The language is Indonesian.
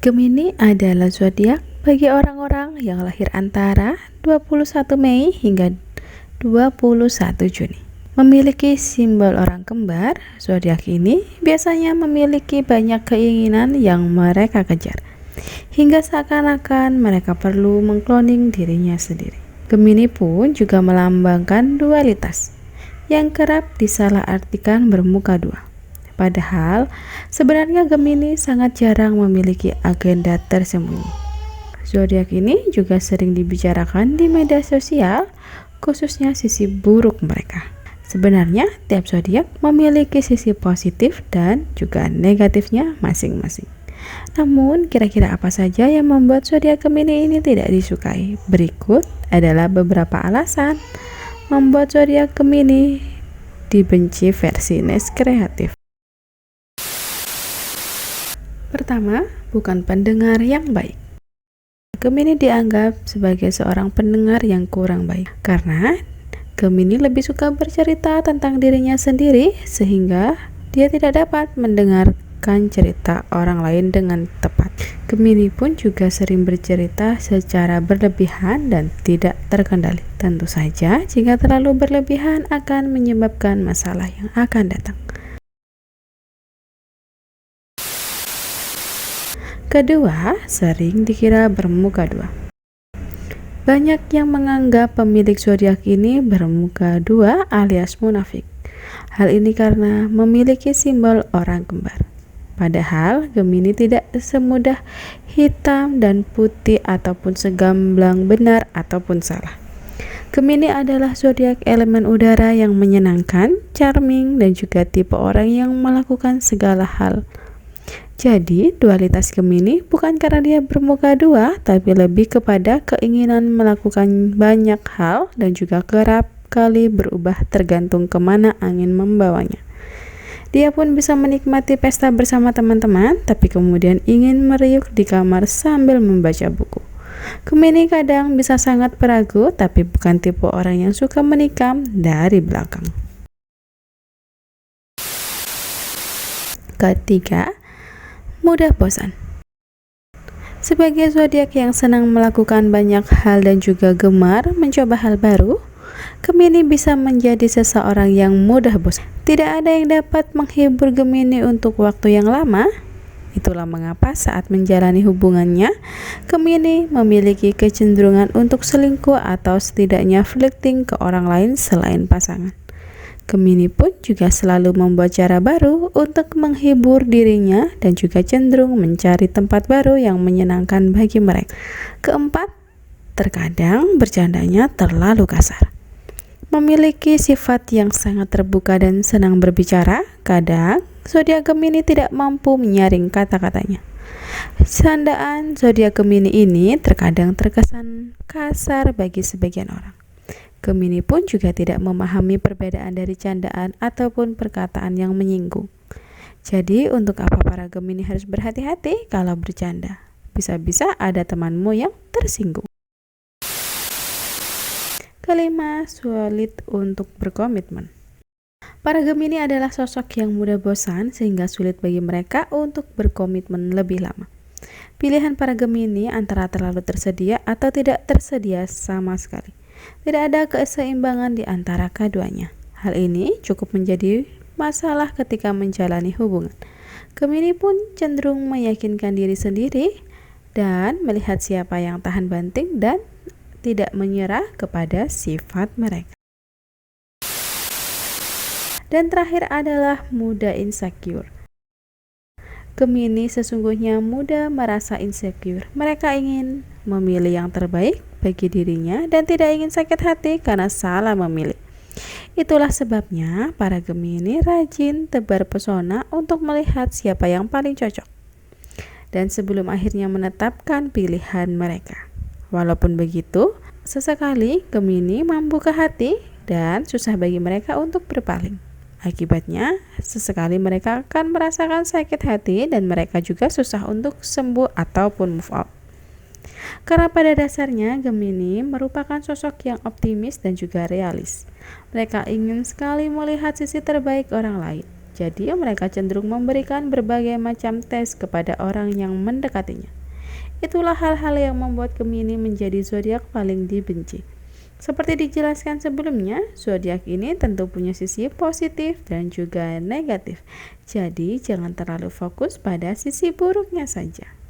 Gemini adalah zodiak bagi orang-orang yang lahir antara 21 Mei hingga 21 Juni. Memiliki simbol orang kembar, zodiak ini biasanya memiliki banyak keinginan yang mereka kejar, hingga seakan-akan mereka perlu mengkloning dirinya sendiri. Gemini pun juga melambangkan dualitas, yang kerap disalahartikan bermuka dua. Padahal, sebenarnya Gemini sangat jarang memiliki agenda tersembunyi. Zodiak ini juga sering dibicarakan di media sosial, khususnya sisi buruk mereka. Sebenarnya, tiap zodiak memiliki sisi positif dan juga negatifnya masing-masing. Namun, kira-kira apa saja yang membuat zodiak Gemini ini tidak disukai? Berikut adalah beberapa alasan membuat zodiak Gemini dibenci versi Nes Kreatif. Pertama, bukan pendengar yang baik. Gemini dianggap sebagai seorang pendengar yang kurang baik karena Gemini lebih suka bercerita tentang dirinya sendiri sehingga dia tidak dapat mendengarkan cerita orang lain dengan tepat. Gemini pun juga sering bercerita secara berlebihan dan tidak terkendali. Tentu saja, jika terlalu berlebihan akan menyebabkan masalah yang akan datang. Kedua, sering dikira bermuka dua. Banyak yang menganggap pemilik zodiak ini bermuka dua alias munafik. Hal ini karena memiliki simbol orang kembar. Padahal Gemini tidak semudah hitam dan putih ataupun segamblang benar ataupun salah. Gemini adalah zodiak elemen udara yang menyenangkan, charming, dan juga tipe orang yang melakukan segala hal. Jadi, dualitas Gemini bukan karena dia bermuka dua, tapi lebih kepada keinginan melakukan banyak hal dan juga kerap kali berubah tergantung kemana angin membawanya. Dia pun bisa menikmati pesta bersama teman-teman, tapi kemudian ingin meriuk di kamar sambil membaca buku. Gemini kadang bisa sangat peragu, tapi bukan tipe orang yang suka menikam dari belakang. Ketiga, mudah bosan. Sebagai zodiak yang senang melakukan banyak hal dan juga gemar mencoba hal baru, Gemini bisa menjadi seseorang yang mudah bosan. Tidak ada yang dapat menghibur Gemini untuk waktu yang lama. Itulah mengapa saat menjalani hubungannya, Gemini memiliki kecenderungan untuk selingkuh atau setidaknya flirting ke orang lain selain pasangan. Gemini pun juga selalu membuat cara baru untuk menghibur dirinya dan juga cenderung mencari tempat baru yang menyenangkan bagi mereka. Keempat, terkadang bercandanya terlalu kasar. Memiliki sifat yang sangat terbuka dan senang berbicara, kadang zodiak Gemini tidak mampu menyaring kata-katanya. Candaan zodiak Gemini ini terkadang terkesan kasar bagi sebagian orang. Gemini pun juga tidak memahami perbedaan dari candaan ataupun perkataan yang menyinggung. Jadi, untuk apa para Gemini harus berhati-hati kalau bercanda? Bisa-bisa ada temanmu yang tersinggung. Kelima, sulit untuk berkomitmen. Para Gemini adalah sosok yang mudah bosan sehingga sulit bagi mereka untuk berkomitmen lebih lama. Pilihan para Gemini antara terlalu tersedia atau tidak tersedia sama sekali. Tidak ada keseimbangan di antara keduanya. Hal ini cukup menjadi masalah ketika menjalani hubungan. Gemini pun cenderung meyakinkan diri sendiri dan melihat siapa yang tahan banting dan tidak menyerah kepada sifat mereka. Dan terakhir adalah mudah insecure. Gemini sesungguhnya mudah merasa insecure. Mereka ingin memilih yang terbaik bagi dirinya dan tidak ingin sakit hati karena salah memilih. Itulah sebabnya para Gemini rajin tebar pesona untuk melihat siapa yang paling cocok. Dan sebelum akhirnya menetapkan pilihan mereka. Walaupun begitu, sesekali Gemini membuka hati dan susah bagi mereka untuk berpaling. Akibatnya, sesekali mereka akan merasakan sakit hati dan mereka juga susah untuk sembuh ataupun move out. Karena pada dasarnya Gemini merupakan sosok yang optimis dan juga realis. Mereka ingin sekali melihat sisi terbaik orang lain. Jadi mereka cenderung memberikan berbagai macam tes kepada orang yang mendekatinya. Itulah hal-hal yang membuat Gemini menjadi zodiak paling dibenci. Seperti dijelaskan sebelumnya, zodiak ini tentu punya sisi positif dan juga negatif. Jadi jangan terlalu fokus pada sisi buruknya saja.